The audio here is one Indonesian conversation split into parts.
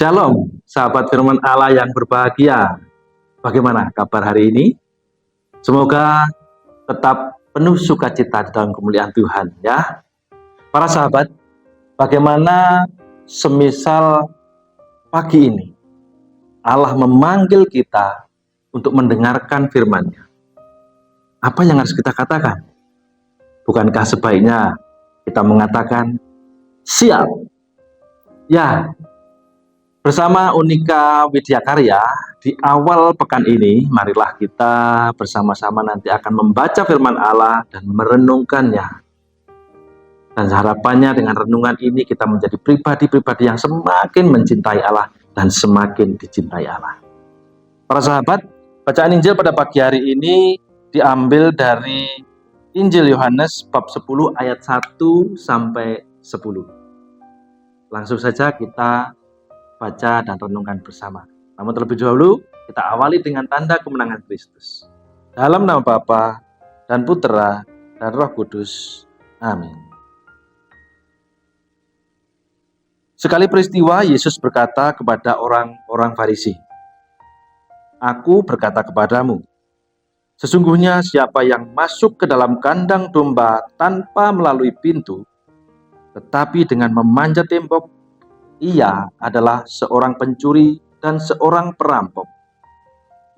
Shalom, sahabat firman Allah yang berbahagia. Bagaimana kabar hari ini? Semoga tetap penuh sukacita di dalam kemuliaan Tuhan ya. Para sahabat, bagaimana semisal pagi ini Allah memanggil kita untuk mendengarkan firman-Nya. Apa yang harus kita katakan? Bukankah sebaiknya kita mengatakan siap? Ya, bersama Unika Widya Karya, di awal pekan ini, marilah kita bersama-sama nanti akan membaca firman Allah dan merenungkannya. Dan harapannya dengan renungan ini kita menjadi pribadi-pribadi yang semakin mencintai Allah dan semakin dicintai Allah. Para sahabat, bacaan Injil pada pagi hari ini diambil dari Injil Yohanes bab 10 ayat 1 sampai 10. Langsung saja kita baca dan renungkan bersama. Namun terlebih dahulu, kita awali dengan tanda kemenangan Kristus. Dalam nama Bapa dan Putera dan Roh Kudus. Amin. Sekali peristiwa, Yesus berkata kepada orang-orang Farisi, "Aku berkata kepadamu, sesungguhnya siapa yang masuk ke dalam kandang domba tanpa melalui pintu, tetapi dengan memanjat tembok, ia adalah seorang pencuri dan seorang perampok.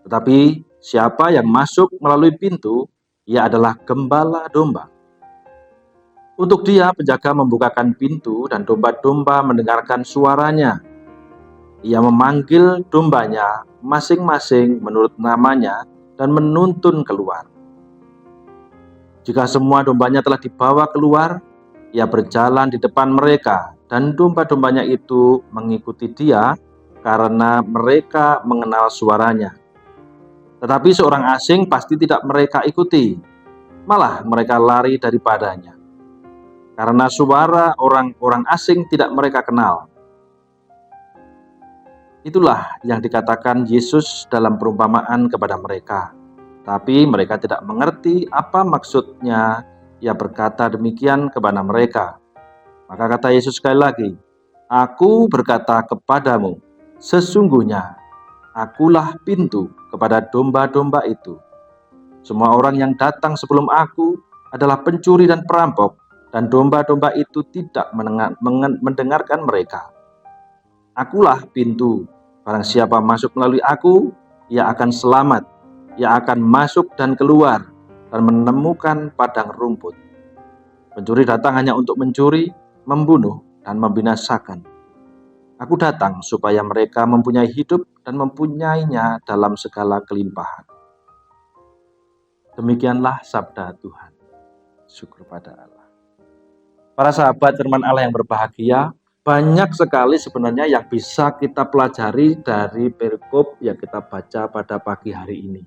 Tetapi siapa yang masuk melalui pintu, ia adalah gembala domba. Untuk dia penjaga membukakan pintu dan domba-domba mendengarkan suaranya. Ia memanggil dombanya masing-masing menurut namanya dan menuntun keluar. Jika semua dombanya telah dibawa keluar, ia berjalan di depan mereka, dan domba-dombanya itu mengikuti dia karena mereka mengenal suaranya. Tetapi seorang asing pasti tidak mereka ikuti, malah mereka lari daripadanya, karena suara orang-orang asing tidak mereka kenal." Itulah yang dikatakan Yesus dalam perumpamaan kepada mereka. Tapi mereka tidak mengerti apa maksudnya ia berkata demikian kepada mereka. Maka kata Yesus sekali lagi, "Aku berkata kepadamu, sesungguhnya akulah pintu kepada domba-domba itu. Semua orang yang datang sebelum aku adalah pencuri dan perampok, dan domba-domba itu tidak mendengarkan mereka. Akulah pintu, barang siapa masuk melalui aku, ia akan selamat, ia akan masuk dan keluar, dan menemukan padang rumput. Pencuri datang hanya untuk mencuri, membunuh, dan membinasakan. Aku datang supaya mereka mempunyai hidup dan mempunyainya dalam segala kelimpahan." Demikianlah sabda Tuhan. Syukur pada Allah. Para sahabat firman Allah yang berbahagia, banyak sekali sebenarnya yang bisa kita pelajari dari perikop yang kita baca pada pagi hari ini.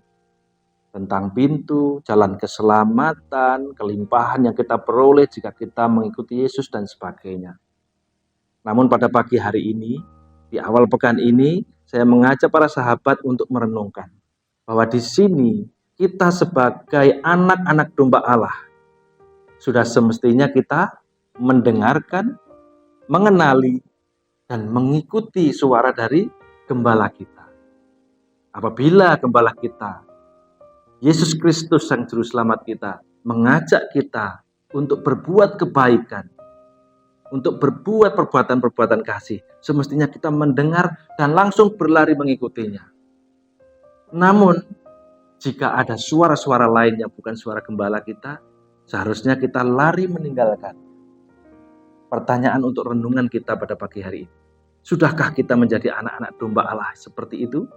Tentang pintu, jalan keselamatan, kelimpahan yang kita peroleh jika kita mengikuti Yesus dan sebagainya. Namun pada pagi hari ini, di awal pekan ini, saya mengajak para sahabat untuk merenungkan bahwa di sini kita sebagai anak-anak domba Allah sudah semestinya kita mendengarkan, mengenali, dan mengikuti suara dari gembala kita. Apabila gembala kita, Yesus Kristus Sang Juru Selamat kita, mengajak kita untuk berbuat kebaikan, untuk berbuat perbuatan-perbuatan kasih, semestinya kita mendengar dan langsung berlari mengikutinya. Namun, jika ada suara-suara lain yang bukan suara gembala kita, seharusnya kita lari meninggalkan. Pertanyaan untuk renungan kita pada pagi hari ini, sudahkah kita menjadi anak-anak domba Allah seperti itu?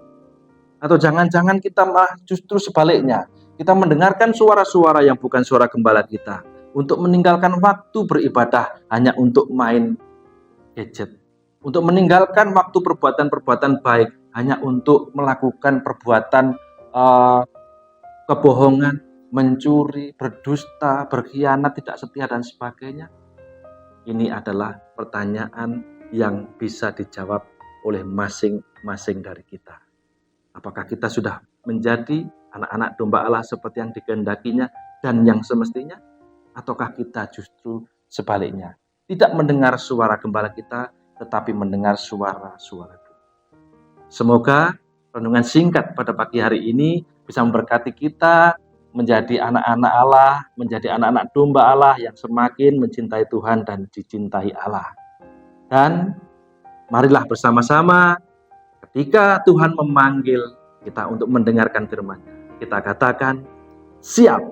Atau jangan-jangan kita malah justru sebaliknya, kita mendengarkan suara-suara yang bukan suara gembala kita, untuk meninggalkan waktu beribadah hanya untuk main gadget, untuk meninggalkan waktu perbuatan-perbuatan baik hanya untuk melakukan perbuatan kebohongan, mencuri, berdusta, berkhianat, tidak setia, dan sebagainya. Ini adalah pertanyaan yang bisa dijawab oleh masing-masing dari kita. Apakah kita sudah menjadi anak-anak domba Allah seperti yang dikehendakinya dan yang semestinya? Ataukah kita justru sebaliknya, tidak mendengar suara gembala kita, tetapi mendengar suara-suara dunia? Semoga renungan singkat pada pagi hari ini bisa memberkati kita menjadi anak-anak Allah, menjadi anak-anak domba Allah yang semakin mencintai Tuhan dan dicintai Allah. Dan marilah bersama-sama ketika Tuhan memanggil kita untuk mendengarkan firman-Nya, kita katakan, siap.